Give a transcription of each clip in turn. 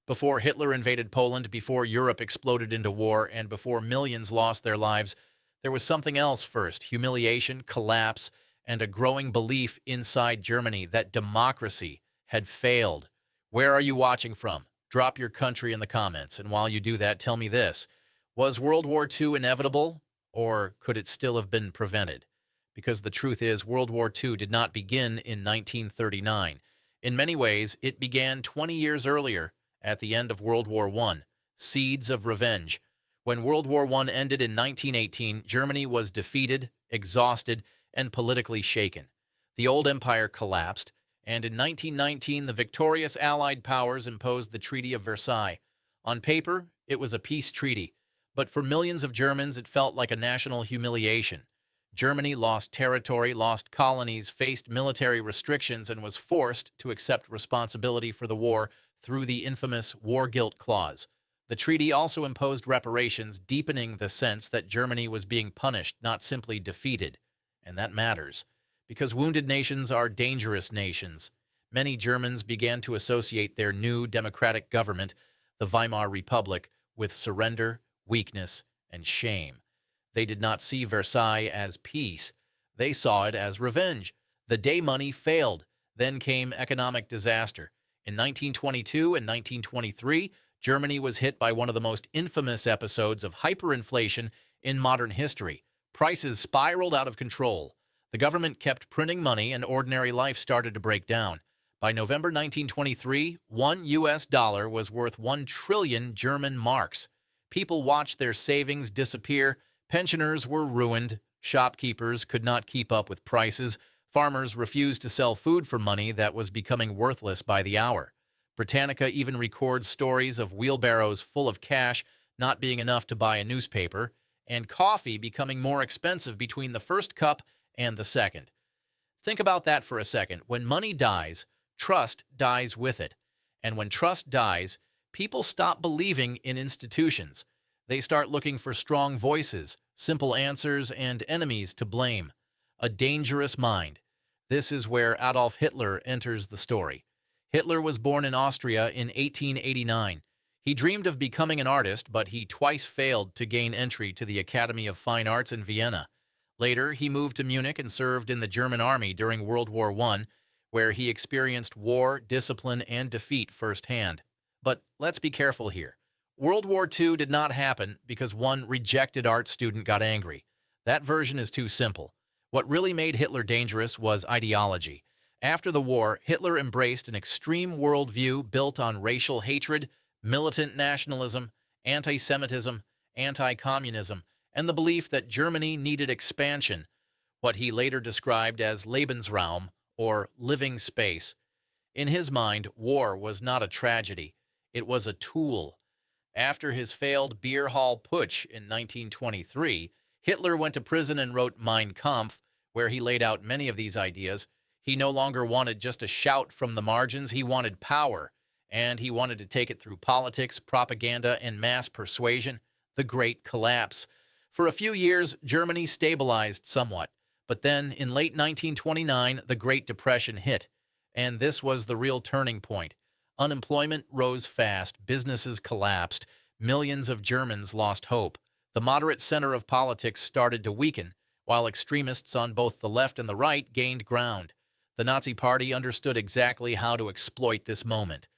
Before Hitler invaded Poland, before Europe exploded into war, and before millions lost their lives, there was something else first: humiliation, collapse, and a growing belief inside Germany that democracy had failed. Where are you watching from? Drop your country in the comments. And while you do that, tell me this: was World War II inevitable, or could it still have been prevented? Because the truth is, World War II did not begin in 1939. In many ways, it began 20 years earlier, at the end of World War I. Seeds of revenge. When World War I ended in 1918, Germany was defeated, exhausted, and politically shaken. The old empire collapsed, and in 1919, the victorious Allied powers imposed the Treaty of Versailles. On paper, it was a peace treaty, but for millions of Germans, it felt like a national humiliation. Germany lost territory, lost colonies, faced military restrictions, and was forced to accept responsibility for the war through the infamous War Guilt Clause. The treaty also imposed reparations, deepening the sense that Germany was being punished, not simply defeated. And that matters, because wounded nations are dangerous nations. Many Germans began to associate their new democratic government, the Weimar Republic, with surrender, weakness, and shame. They did not see Versailles as peace. They saw it as revenge. The day money failed. Then came economic disaster. In 1922 and 1923, Germany was hit by one of the most infamous episodes of hyperinflation in modern history. Prices spiraled out of control. The government kept printing money, and ordinary life started to break down. By November 1923, $1 was worth 1 trillion German marks. People watched their savings disappear. Pensioners were ruined. Shopkeepers could not keep up with prices. Farmers refused to sell food for money that was becoming worthless by the hour. Britannica even records stories of wheelbarrows full of cash not being enough to buy a newspaper, and coffee becoming more expensive between the first cup and the second. Think about that for a second. When money dies, trust dies with it. And when trust dies, people stop believing in institutions. They start looking for strong voices, simple answers, and enemies to blame. A dangerous mind. This is where Adolf Hitler enters the story. Hitler was born in Austria in 1889. He dreamed of becoming an artist, but he twice failed to gain entry to the Academy of Fine Arts in Vienna. Later, he moved to Munich and served in the German army during World War I, where he experienced war, discipline, and defeat firsthand. But let's be careful here. World War II did not happen because one rejected art student got angry. That version is too simple. What really made Hitler dangerous was ideology. After the war, Hitler embraced an extreme worldview built on racial hatred, militant nationalism, anti-Semitism, anti-communism, and the belief that Germany needed expansion, what he later described as Lebensraum, or living space. In his mind, war was not a tragedy. It was a tool. After his failed beer hall putsch in 1923, Hitler went to prison and wrote Mein Kampf, where he laid out many of these ideas. He no longer wanted just a shout from the margins. He wanted power, and he wanted to take it through politics, propaganda, and mass persuasion. The Great Collapse. For a few years, Germany stabilized somewhat, but then in late 1929, the Great Depression hit, and this was the real turning point. Unemployment rose fast, businesses collapsed, millions of Germans lost hope. The moderate center of politics started to weaken, while extremists on both the left and the right gained ground. The Nazi Party understood exactly how to exploit this moment.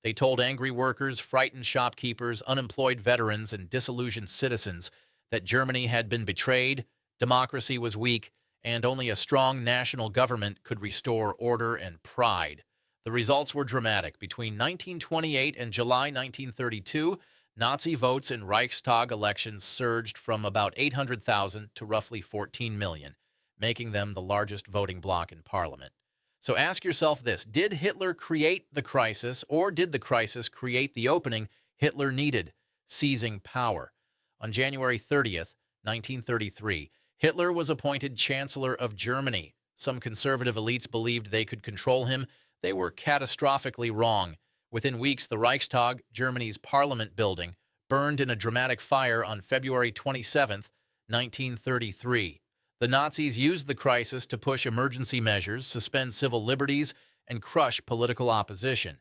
They told angry workers, frightened shopkeepers, unemployed veterans, and disillusioned citizens that Germany had been betrayed, democracy was weak, and only a strong national government could restore order and pride. The results were dramatic. Between 1928 and July 1932, Nazi votes in Reichstag elections surged from about 800,000 to roughly 14 million, making them the largest voting bloc in parliament. So ask yourself this: did Hitler create the crisis, or did the crisis create the opening Hitler needed, seizing power? On January 30th, 1933, Hitler was appointed Chancellor of Germany. Some conservative elites believed they could control him. They were catastrophically wrong. Within weeks, the Reichstag, Germany's parliament building, burned in a dramatic fire on February 27, 1933. The Nazis used the crisis to push emergency measures, suspend civil liberties, and crush political opposition.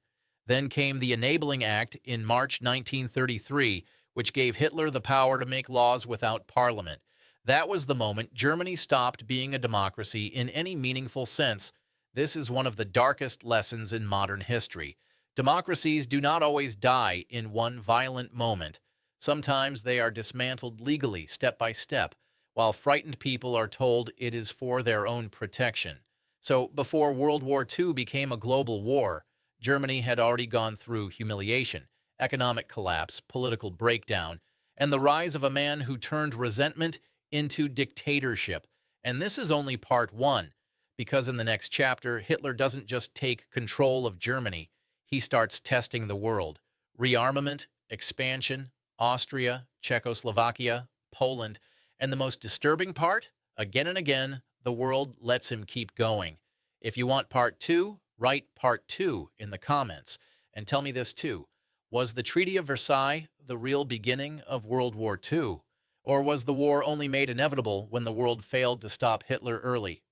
Then came the Enabling Act in March 1933, which gave Hitler the power to make laws without parliament. That was the moment Germany stopped being a democracy in any meaningful sense. This is one of the darkest lessons in modern history. Democracies do not always die in one violent moment. Sometimes they are dismantled legally, step by step, while frightened people are told it is for their own protection. So, before World War II became a global war, Germany had already gone through humiliation, economic collapse, political breakdown, and the rise of a man who turned resentment into dictatorship. And this is only part one, because in the next chapter, Hitler doesn't just take control of Germany, he starts testing the world. Rearmament, expansion, Austria, Czechoslovakia, Poland, and the most disturbing part, again and again, the world lets him keep going. If you want part two, write part two in the comments. And tell me this too. Was the Treaty of Versailles the real beginning of World War II? Or was the war only made inevitable when the world failed to stop Hitler early?